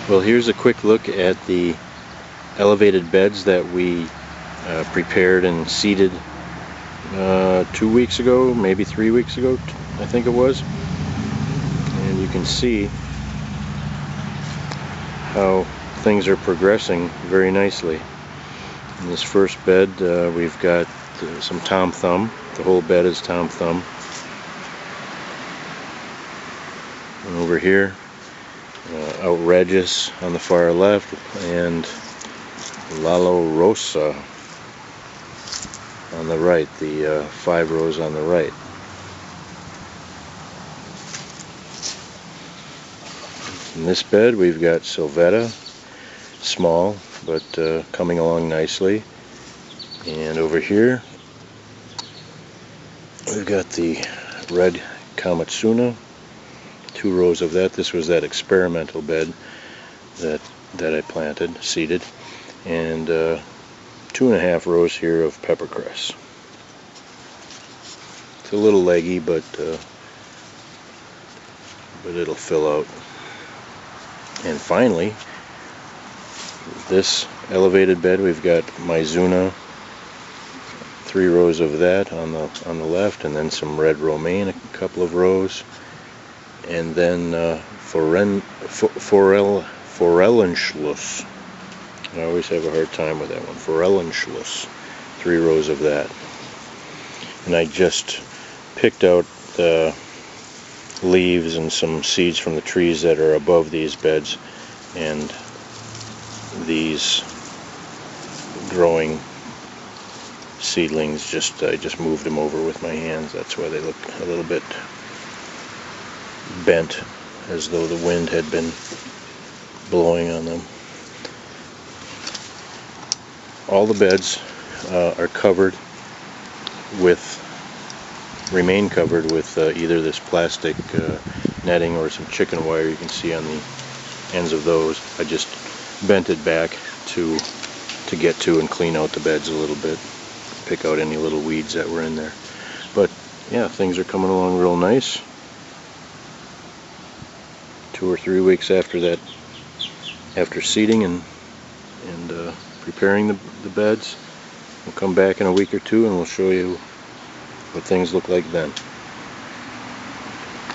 Well, here's a quick look at the elevated beds that we prepared and seeded 2 weeks ago, maybe 3 weeks ago, I think it was. And you can see how things are progressing very nicely. In this first bed, we've got some Tom Thumb. The whole bed is Tom Thumb. And over here, Outrageous on the far left, and Lalo Rosa on the right, the 5 rows on the right. In this bed we've got Sylvetta, small but coming along nicely. And over here we've got the red Kametsuna, 2 rows of that. This was that experimental bed that I planted, seeded, and 2.5 rows here of peppercress. It's a little leggy, but it'll fill out. And finally, this elevated bed, we've got Mizuna, 3 rows of that on the left, and then some red romaine, a couple of rows, and then Forellenschluss. I always have a hard time with that one. Forellenschluss, 3 rows of that. And I just picked out the leaves and some seeds from the trees that are above these beds, and these growing seedlings, I just moved them over with my hands. That's why they look a little bit bent, as though the wind had been blowing on them. All the beds are covered with, remain covered with either this plastic netting or some chicken wire you can see on the ends of those. I just bent it back to get to and clean out the beds a little bit, pick out any little weeds that were in there. But yeah, things are coming along real nice. 2 or 3 weeks after that, after seeding and preparing the beds. We'll come back in a week or two and we'll show you what things look like then.